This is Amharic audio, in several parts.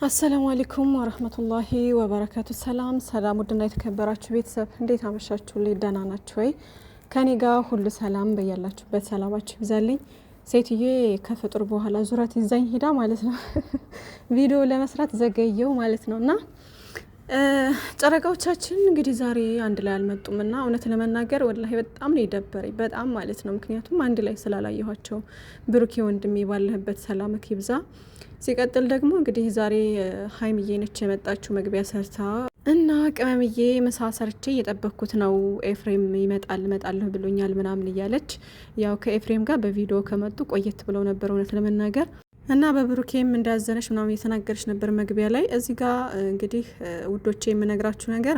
አሰላሙ አለይኩም ወራህመቱላሂ ወበረካቱ። ሰላም ውድና የተከበራችሁ ቤተሰብ እንዴት አመሻችሁ? ደህና ናችሁ ወይ? ከኔ ጋር ሁሉ ሰላም፣ በያላችሁበት ሰላማችሁ ይብዛልኝ። ሴትዬ ከፍጡር በኋላ ዙረት ይዛኝ ሄዳ ማለት ነው ቪዲዮ ለመስራት ዘገየው ማለት ነውና ጨረቃዎቻችን እንግዲህ ዛሬ አንድ ላይ አልመጡምና እውነት ለመናገር ወላሂ በጣም ነው የደበረኝ፣ በጣም ማለት ነው። ምክንያቱም አንድ ላይ ስላላየኋቸው። ብሩኬ ወንድሜ ባለህበት ሰላምክ ይብዛ። ሲቀጥል ደግሞ እንግዲህ ዛሬ ሀይሚዬ ነች የመጣችው መግቢያ ሰርታ እና ቅመምዬ ምሳ ሰርቼ እየጠበኩት ነው፣ ኤፍሬም እመጣለሁ ብሎኛል ምናምን እያለች ያው ከኤፍሬም ጋር በቪዲዮ ከመጡ ቆየት ብለው ነበር እውነት ለመናገር እና በብሩኬም እንዳዘነች ምናምን እየተናገረች ነበር መግቢያ ላይ። እዚህ ጋር እንግዲህ ውዶቼ የምነግራችሁ ነገር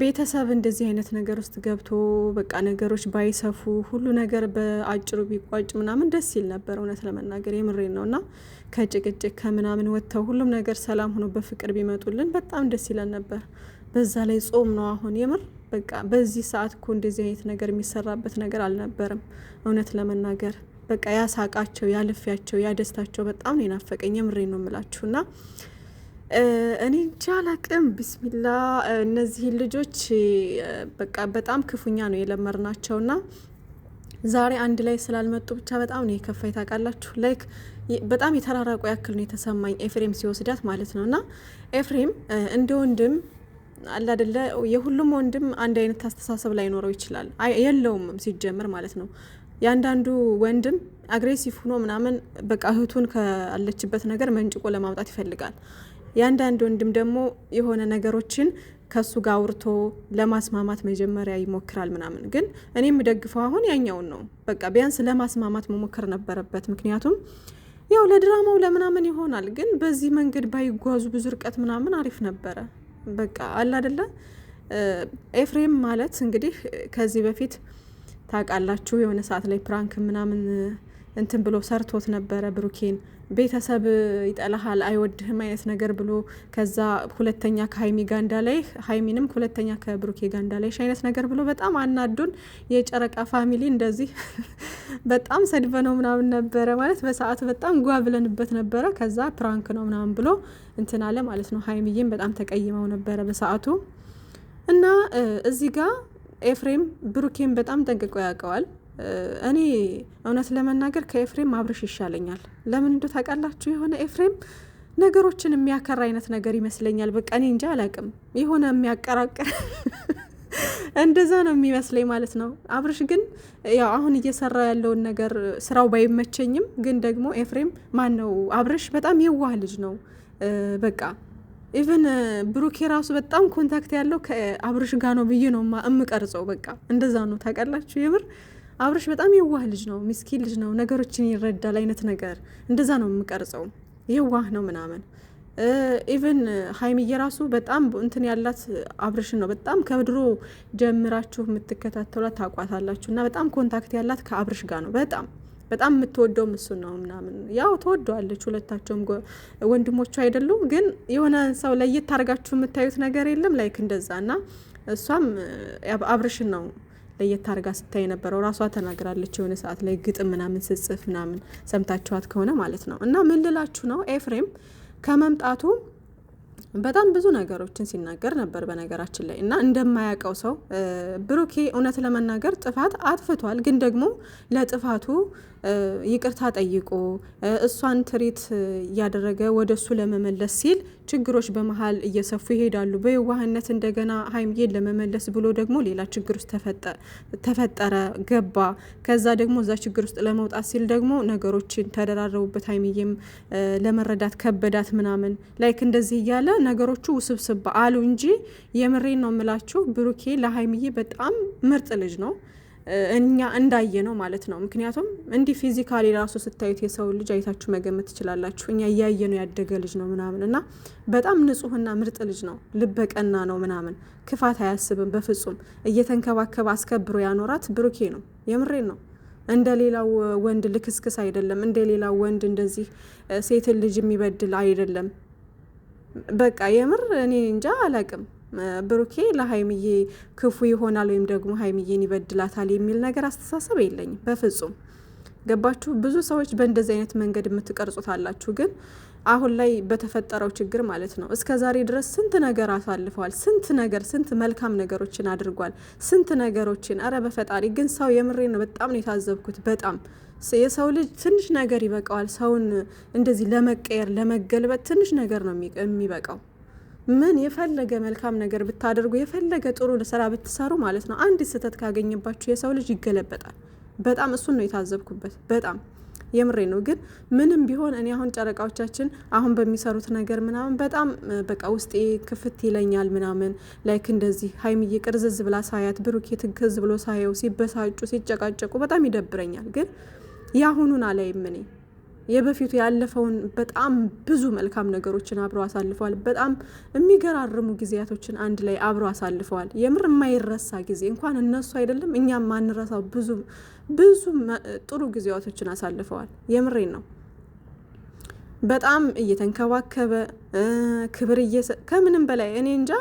ቤተሰብ እንደዚህ አይነት ነገር ውስጥ ገብቶ በቃ ነገሮች ባይሰፉ ሁሉ ነገር በአጭሩ ቢቋጭ ምናምን ደስ ይል ነበር እውነት ለመናገር የምሬን ነው። እና ከጭቅጭቅ ከምናምን ወጥተው ሁሉም ነገር ሰላም ሆኖ በፍቅር ቢመጡልን በጣም ደስ ይለን ነበር። በዛ ላይ ጾም ነው አሁን የምር በቃ በዚህ ሰዓት እኮ እንደዚህ አይነት ነገር የሚሰራበት ነገር አልነበረም እውነት ለመናገር በቃ ያሳቃቸው ያልፊያቸው ያደስታቸው በጣም ነው የናፈቀኝ የምሬን ነው የምላችሁና እኔ እንጃ አላቅም። ቢስሚላ እነዚህ ልጆች በቃ በጣም ክፉኛ ነው የለመርናቸውና ዛሬ አንድ ላይ ስላልመጡ ብቻ በጣም ነው የከፋይ ታውቃላችሁ። ላይክ በጣም የተራራቁ ያክል ነው የተሰማኝ ኤፍሬም ሲወስዳት ማለት ነውና ኤፍሬም እንደ ወንድም አለ አይደለ የሁሉም ወንድም አንድ አይነት አስተሳሰብ ላይ ኖረው ይችላል የለውም ሲጀምር ማለት ነው። ያንዳንዱ ወንድም አግሬሲቭ ሆኖ ምናምን በቃ እህቱን ካለችበት ነገር መንጭቆ ለማውጣት ይፈልጋል። ያንዳንዱ ወንድም ደግሞ የሆነ ነገሮችን ከሱ ጋር አውርቶ ለማስማማት መጀመሪያ ይሞክራል ምናምን። ግን እኔ የምደግፈው አሁን ያኛውን ነው። በቃ ቢያንስ ለማስማማት መሞከር ነበረበት። ምክንያቱም ያው ለድራማው ለምናምን ይሆናል፣ ግን በዚህ መንገድ ባይጓዙ ብዙ ርቀት ምናምን አሪፍ ነበረ። በቃ አለ አይደለ ኤፍሬም ማለት እንግዲህ ከዚህ በፊት ታውቃላችሁ የሆነ ሰዓት ላይ ፕራንክ ምናምን እንትን ብሎ ሰርቶት ነበረ ብሩኬን። ቤተሰብ ይጠላሃል አይወድህም አይነት ነገር ብሎ ከዛ ሁለተኛ ከሀይሚ ጋር እንዳላይ ሀይሚንም ሁለተኛ ከብሩኬ ጋር እንዳላይ አይነት ነገር ብሎ በጣም አናዱን የጨረቃ ፋሚሊ እንደዚህ በጣም ሰድበነው ምናምን ነበረ ማለት በሰዓቱ በጣም ጓ ብለንበት ነበረ። ከዛ ፕራንክ ነው ምናምን ብሎ እንትን አለ ማለት ነው። ሀይሚዬም በጣም ተቀይመው ነበረ በሰዓቱ እና እዚህ ጋር ኤፍሬም ብሩኬን በጣም ጠንቅቆ ያውቀዋል። እኔ እውነት ለመናገር ከኤፍሬም አብርሽ ይሻለኛል። ለምን እንደው ታውቃላችሁ የሆነ ኤፍሬም ነገሮችን የሚያከራ አይነት ነገር ይመስለኛል። በቃ እኔ እንጃ አላውቅም፣ የሆነ የሚያቀራቅር እንደዛ ነው የሚመስለኝ ማለት ነው። አብርሽ ግን ያው አሁን እየሰራ ያለውን ነገር ስራው ባይመቸኝም ግን ደግሞ ኤፍሬም ማን ነው አብርሽ በጣም የዋህ ልጅ ነው። በቃ ኢቨን ብሩኬ ራሱ በጣም ኮንታክት ያለው ከአብርሽ ጋር ነው ብዬ ነው እምቀርጸው። በቃ እንደዛ ነው ታውቃላችሁ። የምር አብርሽ በጣም የዋህ ልጅ ነው፣ ሚስኪን ልጅ ነው፣ ነገሮችን ይረዳል አይነት ነገር እንደዛ ነው የምቀርጸው። የዋህ ነው ምናምን። ኢቨን ሀይሚዬ ራሱ በጣም እንትን ያላት አብርሽን ነው። በጣም ከድሮ ጀምራችሁ የምትከታተሏት ታውቋታላችሁ። እና በጣም ኮንታክት ያላት ከአብርሽ ጋር ነው። በጣም የምትወደው እሱን ነው ምናምን። ያው ተወደዋለች፣ ሁለታቸውም ወንድሞቹ አይደሉም። ግን የሆነ ሰው ለየት አድርጋችሁ የምታዩት ነገር የለም ላይክ እንደዛ። እና እሷም አብርሽን ነው ለየት አድርጋ ስታይ ነበረው። ራሷ ተናግራለች የሆነ ሰዓት ላይ ግጥም ምናምን ስጽፍ ምናምን ሰምታችኋት ከሆነ ማለት ነው። እና ምን ልላችሁ ነው ኤፍሬም ከመምጣቱ በጣም ብዙ ነገሮችን ሲናገር ነበር በነገራችን ላይ። እና እንደማያውቀው ሰው ብሩኬ እውነት ለመናገር ጥፋት አጥፍቷል። ግን ደግሞ ለጥፋቱ ይቅርታ ጠይቆ እሷን ትሪት እያደረገ ወደ እሱ ለመመለስ ሲል ችግሮች በመሀል እየሰፉ ይሄዳሉ። በየዋህነት እንደገና ሀይሚዬን ለመመለስ ብሎ ደግሞ ሌላ ችግር ውስጥ ተፈጠረ ገባ። ከዛ ደግሞ እዛ ችግር ውስጥ ለመውጣት ሲል ደግሞ ነገሮችን ተደራረቡበት። ሀይሚዬም ለመረዳት ከበዳት ምናምን ላይክ እንደዚህ እያለ ነገሮቹ ውስብስብ አሉ እንጂ የምሬን ነው የምላችሁ ብሩኬ ለሀይሚዬ በጣም ምርጥ ልጅ ነው። እኛ እንዳየ ነው ማለት ነው። ምክንያቱም እንዲህ ፊዚካሊ ራሱ ስታዩት የሰው ልጅ አይታችሁ መገመት ትችላላችሁ። እኛ እያየ ነው ያደገ ልጅ ነው ምናምን እና በጣም ንጹሕና ምርጥ ልጅ ነው። ልበቀና ነው ምናምን ክፋት አያስብም በፍጹም። እየተንከባከበ አስከብሮ ያኖራት ብሩኬ ነው። የምሬን ነው። እንደ ሌላው ወንድ ልክስክስ አይደለም። እንደ ሌላው ወንድ እንደዚህ ሴትን ልጅ የሚበድል አይደለም። በቃ የምር እኔ እንጃ አላቅም። ብሩኬ ለሀይሚዬ ክፉ ይሆናል ወይም ደግሞ ሀይሚዬን ይበድላታል የሚል ነገር አስተሳሰብ የለኝም በፍጹም። ገባችሁ? ብዙ ሰዎች በእንደዚህ አይነት መንገድ የምትቀርጹት አላችሁ። ግን አሁን ላይ በተፈጠረው ችግር ማለት ነው። እስከ ዛሬ ድረስ ስንት ነገር አሳልፈዋል። ስንት መልካም ነገሮችን አድርጓል። ስንት ነገሮችን አረ በፈጣሪ ግን ሰው የምሬ ነው። በጣም ነው የታዘብኩት። በጣም የሰው ልጅ ትንሽ ነገር ይበቃዋል። ሰውን እንደዚህ ለመቀየር ለመገልበጥ ትንሽ ነገር ነው የሚበቃው። ምን የፈለገ መልካም ነገር ብታደርጉ የፈለገ ጥሩ ስራ ብትሰሩ ማለት ነው አንድ ስህተት ካገኘባችሁ የሰው ልጅ ይገለበጣል። በጣም እሱን ነው የታዘብኩበት። በጣም የምሬ ነው። ግን ምንም ቢሆን እኔ አሁን ጨረቃዎቻችን አሁን በሚሰሩት ነገር ምናምን በጣም በቃ ውስጤ ክፍት ይለኛል ምናምን ላይክ እንደዚህ ሀይሚዬ ቅርዝዝ ብላ ሳያት ብሩኬ ትክዝ ብሎ ሳየው ሲበሳጩ ሲጨቃጨቁ በጣም ይደብረኛል። ግን ያሁኑን አላይም እኔ የበፊቱ ያለፈውን በጣም ብዙ መልካም ነገሮችን አብረው አሳልፈዋል። በጣም የሚገራርሙ ጊዜያቶችን አንድ ላይ አብረው አሳልፈዋል። የምር የማይረሳ ጊዜ እንኳን እነሱ አይደለም እኛም ማንረሳው ብዙ ጥሩ ጊዜያቶችን አሳልፈዋል። የምሬን ነው። በጣም እየተንከባከበ ክብር ከምንም በላይ እኔ እንጃ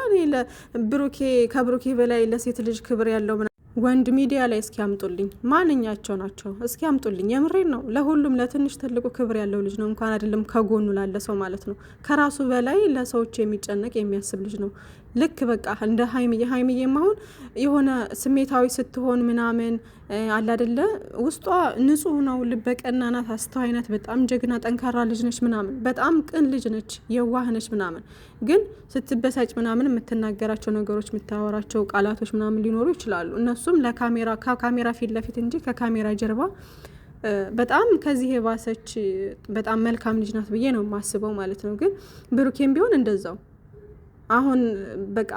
ከብሩኬ በላይ ለሴት ልጅ ክብር ያለው ወንድ ሚዲያ ላይ እስኪ ያምጡልኝ። ማንኛቸው ናቸው? እስኪ ያምጡልኝ። የምሬን ነው። ለሁሉም ለትንሽ ትልቁ ክብር ያለው ልጅ ነው። እንኳን አይደለም ከጎኑ ላለ ሰው ማለት ነው። ከራሱ በላይ ለሰዎች የሚጨነቅ የሚያስብ ልጅ ነው። ልክ በቃ እንደ ሀይሚዬም አሁን የሆነ ስሜታዊ ስትሆን ምናምን አለ አይደለ ውስጧ ንጹህ ነው፣ ልበቀና ናት፣ አስተዋይ ናት፣ በጣም ጀግና ጠንካራ ልጅ ነች ምናምን፣ በጣም ቅን ልጅ ነች፣ የዋህ ነች ምናምን። ግን ስትበሳጭ ምናምን የምትናገራቸው ነገሮች የምታወራቸው ቃላቶች ምናምን ሊኖሩ ይችላሉ። እነሱም ከካሜራ ፊት ለፊት እንጂ ከካሜራ ጀርባ በጣም ከዚህ የባሰች በጣም መልካም ልጅ ናት ብዬ ነው የማስበው ማለት ነው። ግን ብሩኬም ቢሆን እንደዛው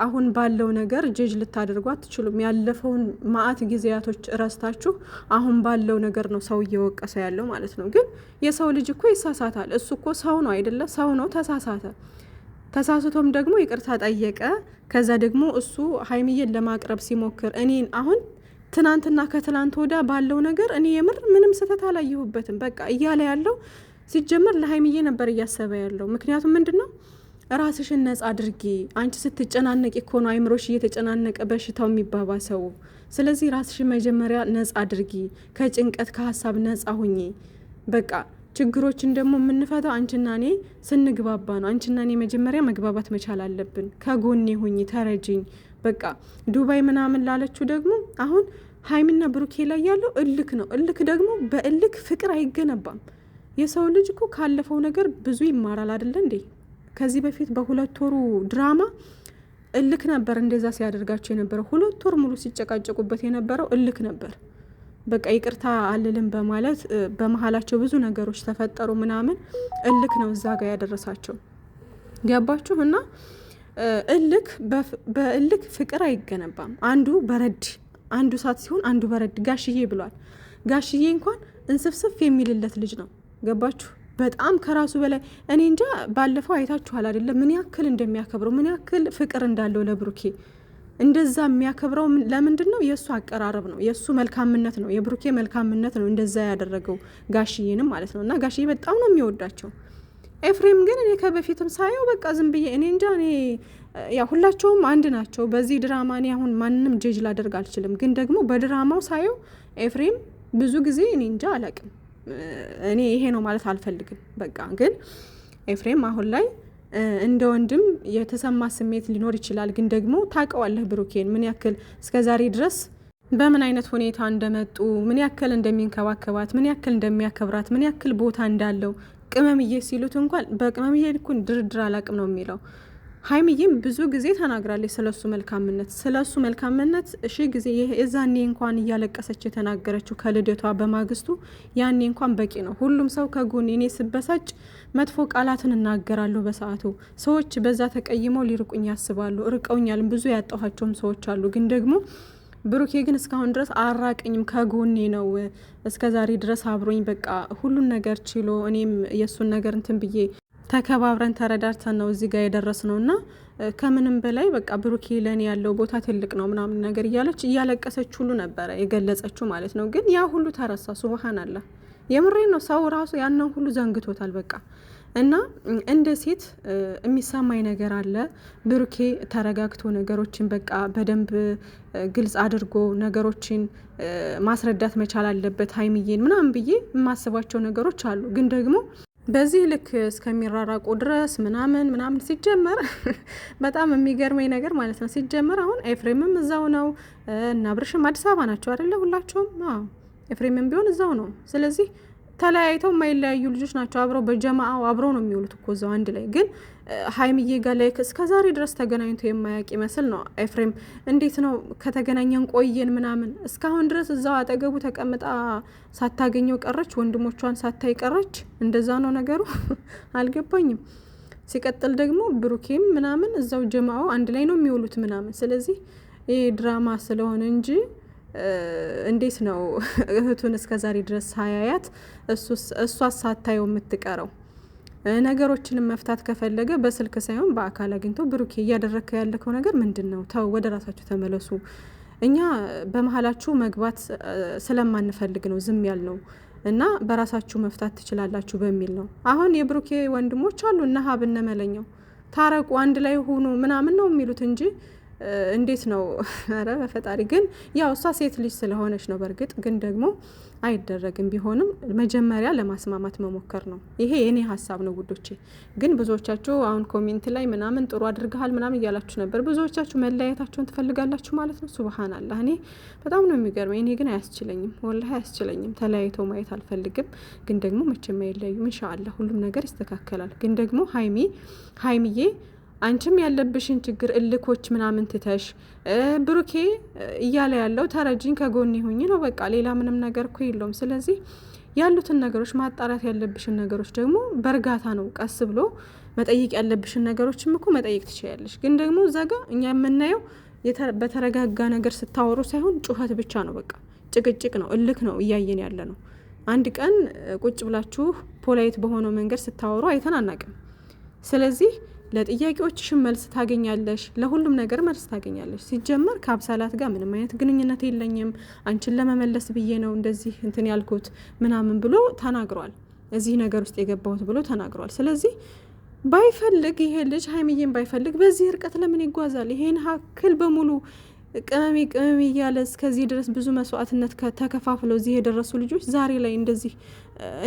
አሁን ባለው ነገር ጀጅ ልታደርጉ አትችሉም። ያለፈውን ማአት ጊዜያቶች ረስታችሁ አሁን ባለው ነገር ነው ሰው እየወቀሰ ያለው ማለት ነው። ግን የሰው ልጅ እኮ ይሳሳታል። እሱ እኮ ሰው ነው አይደለ? ሰው ነው፣ ተሳሳተ። ተሳስቶም ደግሞ ይቅርታ ጠየቀ። ከዛ ደግሞ እሱ ሀይሚዬን ለማቅረብ ሲሞክር እኔን አሁን ትናንትና ከትናንት ወዳ ባለው ነገር እኔ የምር ምንም ስህተት አላየሁበትም። በቃ እያለ ያለው ሲጀመር ለሀይሚዬ ነበር እያሰበ ያለው። ምክንያቱም ምንድን ነው ራስሽን ነጻ አድርጊ። አንቺ ስትጨናነቂ እኮ ነው አይምሮሽ እየተጨናነቀ በሽታው የሚባባሰው። ስለዚህ ራስሽን መጀመሪያ ነጻ አድርጊ፣ ከጭንቀት ከሀሳብ ነጻ ሁኚ። በቃ ችግሮችን ደግሞ የምንፈታው አንቺና እኔ ስንግባባ ነው። አንቺና እኔ መጀመሪያ መግባባት መቻል አለብን። ከጎኔ ሁኚ፣ ተረጅኝ። በቃ ዱባይ ምናምን ላለችው ደግሞ አሁን ሀይሚና ብሩኬ ላይ ያለው እልክ ነው። እልክ ደግሞ በእልክ ፍቅር አይገነባም። የሰው ልጅ እኮ ካለፈው ነገር ብዙ ይማራል አይደለ እንዴ? ከዚህ በፊት በሁለት ወሩ ድራማ እልክ ነበር እንደዛ ሲያደርጋቸው የነበረው። 2 ወር ሙሉ ሲጨቃጨቁበት የነበረው እልክ ነበር። በቃ ይቅርታ አልልም በማለት በመሀላቸው ብዙ ነገሮች ተፈጠሩ ምናምን። እልክ ነው እዛ ጋር ያደረሳቸው። ገባችሁ? እና በእልክ ፍቅር አይገነባም። አንዱ በረድ አንዱ ሳት ሲሆን አንዱ በረድ። ጋሽዬ ብሏል። ጋሽዬ እንኳን እንስፍስፍ የሚልለት ልጅ ነው። ገባችሁ? በጣም ከራሱ በላይ እኔ እንጃ። ባለፈው አይታችኋል አይደለም? ምን ያክል እንደሚያከብረው ምን ያክል ፍቅር እንዳለው ለብሩኬ። እንደዛ የሚያከብረው ለምንድን ነው? የእሱ አቀራረብ ነው፣ የእሱ መልካምነት ነው፣ የብሩኬ መልካምነት ነው እንደዛ ያደረገው ጋሽዬንም ማለት ነው። እና ጋሽዬ በጣም ነው የሚወዳቸው። ኤፍሬም ግን እኔ ከበፊትም ሳየው በቃ ዝም ብዬ እኔ እንጃ። እኔ ያው ሁላቸውም አንድ ናቸው በዚህ ድራማ። እኔ አሁን ማንንም ጀጅ ላደርግ አልችልም። ግን ደግሞ በድራማው ሳየው ኤፍሬም ብዙ ጊዜ እኔ እንጃ አላቅም። እኔ ይሄ ነው ማለት አልፈልግም። በቃ ግን ኤፍሬም አሁን ላይ እንደ ወንድም የተሰማ ስሜት ሊኖር ይችላል። ግን ደግሞ ታውቀዋለህ ብሩኬን ምን ያክል እስከዛሬ ድረስ በምን አይነት ሁኔታ እንደመጡ፣ ምን ያክል እንደሚንከባከባት፣ ምን ያክል እንደሚያከብራት፣ ምን ያክል ቦታ እንዳለው ቅመምዬ ሲሉት እንኳን በቅመምዬ ልኩን ድርድር አላቅም ነው የሚለው። ሀይሚዬም ብዙ ጊዜ ተናግራለች ስለሱ መልካምነት እሺ ጊዜ የዛኔ እንኳን እያለቀሰች የተናገረችው ከልደቷ በማግስቱ ያኔ እንኳን በቂ ነው። ሁሉም ሰው ከጎን እኔ ስበሳጭ መጥፎ ቃላትን እናገራለሁ በሰዓቱ። ሰዎች በዛ ተቀይመው ሊርቁኝ ያስባሉ። ርቀውኛል። ብዙ ያጣኋቸውም ሰዎች አሉ። ግን ደግሞ ብሩኬ ግን እስካሁን ድረስ አራቀኝም፣ ከጎኔ ነው እስከ ዛሬ ድረስ አብሮኝ በቃ ሁሉን ነገር ችሎ እኔም የእሱን ነገር እንትን ብዬ ተከባብረን ተረዳርተን ነው እዚህ ጋር የደረስ ነው። እና ከምንም በላይ በቃ ብሩኬ ለእኔ ያለው ቦታ ትልቅ ነው ምናምን ነገር እያለች እያለቀሰች ሁሉ ነበረ የገለጸችው ማለት ነው። ግን ያ ሁሉ ተረሳ። ሱብሃንአላህ የምሬ ነው። ሰው ራሱ ያንን ሁሉ ዘንግቶታል በቃ። እና እንደ ሴት የሚሰማኝ ነገር አለ። ብሩኬ ተረጋግቶ ነገሮችን በቃ በደንብ ግልጽ አድርጎ ነገሮችን ማስረዳት መቻል አለበት ሀይሚዬን ምናምን ብዬ የማስባቸው ነገሮች አሉ። ግን ደግሞ በዚህ ልክ እስከሚራራቁ ድረስ ምናምን ሲጀመር በጣም የሚገርመኝ ነገር ማለት ነው። ሲጀመር አሁን ኤፍሬምም እዛው ነው እና ብርሽም አዲስ አበባ ናቸው አይደለ? ሁላቸውም ኤፍሬምም ቢሆን እዛው ነው። ስለዚህ ተለያይተው የማይለያዩ ልጆች ናቸው። አብረው በጀማአው አብረው ነው የሚውሉት እኮ እዛው አንድ ላይ። ግን ሀይሚዬ ጋር ላይ እስከ ዛሬ ድረስ ተገናኝቶ የማያውቅ ይመስል ነው ኤፍሬም። እንዴት ነው ከተገናኘን ቆየን ምናምን እስካሁን ድረስ እዛው አጠገቡ ተቀምጣ ሳታገኘው ቀረች፣ ወንድሞቿን ሳታይ ቀረች። እንደዛ ነው ነገሩ። አልገባኝም። ሲቀጥል ደግሞ ብሩኬም ምናምን እዛው ጀማአው አንድ ላይ ነው የሚውሉት ምናምን። ስለዚህ ይሄ ድራማ ስለሆነ እንጂ እንዴት ነው እህቱን እስከ ዛሬ ድረስ ሳያያት እሷ ሳታየው የምትቀረው? ነገሮችንም መፍታት ከፈለገ በስልክ ሳይሆን በአካል አግኝቶ ብሩኬ እያደረግከ ያለከው ነገር ምንድን ነው? ተው፣ ወደ ራሳችሁ ተመለሱ። እኛ በመሀላችሁ መግባት ስለማንፈልግ ነው ዝም ያልነው እና በራሳችሁ መፍታት ትችላላችሁ በሚል ነው። አሁን የብሩኬ ወንድሞች አሉ እነ ሀብ እነ መለኛው ታረቁ፣ አንድ ላይ ሆኑ ምናምን ነው የሚሉት እንጂ እንዴት ነው? ኧረ በፈጣሪ ግን ያው እሷ ሴት ልጅ ስለሆነች ነው። በእርግጥ ግን ደግሞ አይደረግም። ቢሆንም መጀመሪያ ለማስማማት መሞከር ነው። ይሄ የኔ ሀሳብ ነው ጉዶቼ። ግን ብዙዎቻችሁ አሁን ኮሜንት ላይ ምናምን ጥሩ አድርገሃል ምናምን እያላችሁ ነበር። ብዙዎቻችሁ መለያየታቸውን ትፈልጋላችሁ ማለት ነው። ሱብሃንአላህ። እኔ በጣም ነው የሚገርመኝ። እኔ ግን አያስችለኝም፣ ወላሂ አያስችለኝም። ተለያይተው ማየት አልፈልግም። ግን ደግሞ መቼም አይለያዩም። ኢንሻአላህ ሁሉም ነገር ይስተካከላል። ግን ደግሞ ሀይሚዬ አንቺም ያለብሽን ችግር እልኮች ምናምን ትተሽ ብሩኬ እያለ ያለው ተረጅኝ ከጎን ይሁኝ ነው በቃ። ሌላ ምንም ነገር እኮ የለውም። ስለዚህ ያሉትን ነገሮች ማጣራት ያለብሽን ነገሮች ደግሞ በእርጋታ ነው፣ ቀስ ብሎ መጠየቅ ያለብሽን ነገሮችም እኮ መጠየቅ ትችያለሽ። ግን ደግሞ እዛ ጋ እኛ የምናየው በተረጋጋ ነገር ስታወሩ ሳይሆን ጩኸት ብቻ ነው፣ በቃ ጭቅጭቅ ነው፣ እልክ ነው እያየን ያለ ነው። አንድ ቀን ቁጭ ብላችሁ ፖላይት በሆነው መንገድ ስታወሩ አይተን አናቅም። ስለዚህ ለጥያቄዎችሽን መልስ ታገኛለሽ፣ ለሁሉም ነገር መልስ ታገኛለሽ። ሲጀመር ከአብሳላት ጋር ምንም አይነት ግንኙነት የለኝም፣ አንቺን ለመመለስ ብዬ ነው እንደዚህ እንትን ያልኩት ምናምን ብሎ ተናግሯል። እዚህ ነገር ውስጥ የገባሁት ብሎ ተናግሯል። ስለዚህ ባይፈልግ ይሄ ልጅ ሀይሚዬን ባይፈልግ በዚህ እርቀት ለምን ይጓዛል? ይሄን ሀክል በሙሉ ቅመሜ እያለ እስከዚህ ድረስ ብዙ መስዋዕትነት ተከፋፍለው እዚህ የደረሱ ልጆች ዛሬ ላይ እንደዚህ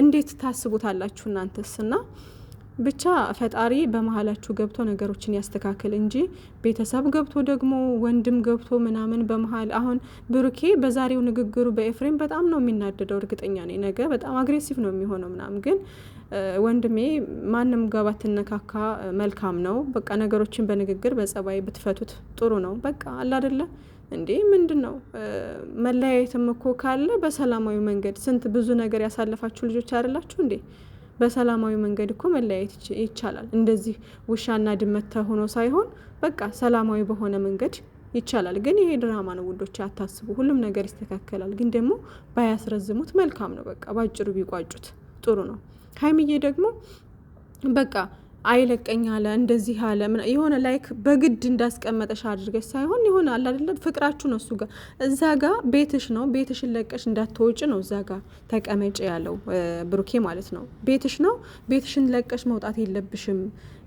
እንዴት ታስቡታላችሁ እናንተስ? እና ብቻ ፈጣሪ በመሀላችሁ ገብቶ ነገሮችን ያስተካክል እንጂ ቤተሰብ ገብቶ ደግሞ ወንድም ገብቶ ምናምን በመሀል አሁን ብሩኬ በዛሬው ንግግሩ በኤፍሬም በጣም ነው የሚናደደው። እርግጠኛ ነኝ ነገ በጣም አግሬሲቭ ነው የሚሆነው ምናምን። ግን ወንድሜ ማንም ጋር ባትነካካ መልካም ነው። በቃ ነገሮችን በንግግር በጸባይ ብትፈቱት ጥሩ ነው። በቃ አለ አይደለ እንዴ? ምንድን ነው መለያየትም እኮ ካለ በሰላማዊ መንገድ ስንት ብዙ ነገር ያሳለፋችሁ ልጆች አይደላችሁ እንዴ? በሰላማዊ መንገድ እኮ መለያየት ይቻላል። እንደዚህ ውሻና ድመት ሆኖ ሳይሆን በቃ ሰላማዊ በሆነ መንገድ ይቻላል። ግን ይሄ ድራማ ነው ውዶች፣ አታስቡ። ሁሉም ነገር ይስተካከላል። ግን ደግሞ ባያስረዝሙት መልካም ነው። በቃ ባጭሩ ቢቋጩት ጥሩ ነው። ሀይሚዬ ደግሞ በቃ አይለቀኝ አለ እንደዚህ አለ የሆነ ላይክ በግድ እንዳስቀመጠሽ አድርገሽ ሳይሆን የሆነ አለ አይደለ ፍቅራችሁ ነው እሱ ጋር። እዛ ጋር ቤትሽ ነው፣ ቤትሽን ለቀሽ እንዳትወጪ ነው እዛ ጋር ተቀመጭ ያለው ብሩኬ ማለት ነው። ቤትሽ ነው፣ ቤትሽን ለቀሽ መውጣት የለብሽም።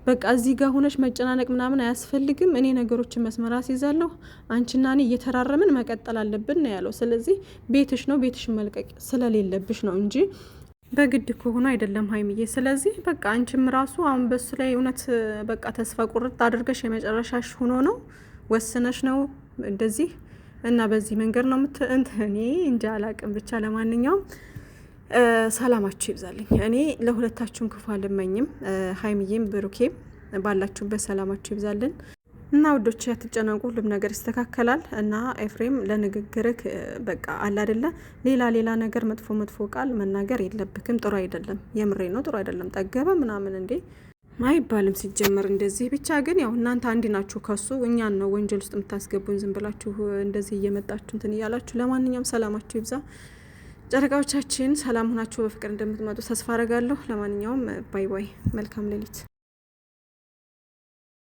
በቃ እዚህ ጋር ሆነሽ መጨናነቅ ምናምን አያስፈልግም። እኔ ነገሮችን መስመር አስይዛለሁ፣ አንቺና እኔ እየተራረምን መቀጠል አለብን ነው ያለው። ስለዚህ ቤትሽ ነው፣ ቤትሽን መልቀቅ ስለሌለብሽ ነው እንጂ በግድ ከሆነ አይደለም ሀይሚዬ። ስለዚህ በቃ አንቺም ራሱ አሁን በሱ ላይ እውነት በቃ ተስፋ ቁርጥ አድርገሽ የመጨረሻሽ ሆኖ ነው ወስነሽ ነው እንደዚህ እና በዚህ መንገድ ነው እኔ እንጃ አላቅም። ብቻ ለማንኛውም ሰላማችሁ ይብዛልኝ። እኔ ለሁለታችሁም ክፉ አልመኝም። ሀይሚዬም ብሩኬም ባላችሁበት ሰላማችሁ ይብዛልን እና ውዶች ያትጨነቁ፣ ሁሉም ነገር ይስተካከላል። እና ኤፍሬም ለንግግርክ በቃ አለ አይደለ ሌላ ነገር መጥፎ ቃል መናገር የለብክም። ጥሩ አይደለም። የምሬ ነው፣ ጥሩ አይደለም። ጠገበ ምናምን እንዴ አይባልም ሲጀመር እንደዚህ። ብቻ ግን ያው እናንተ አንድ ናችሁ ከሱ። እኛን ነው ወንጀል ውስጥ የምታስገቡን ዝም ብላችሁ እንደዚህ እየመጣችሁ እንትን እያላችሁ። ለማንኛውም ሰላማችሁ ይብዛ ጨረቃዎቻችን። ሰላም ሆናችሁ በፍቅር እንደምትመጡ ተስፋ አረጋለሁ። ለማንኛውም ባይ ባይ፣ መልካም ሌሊት።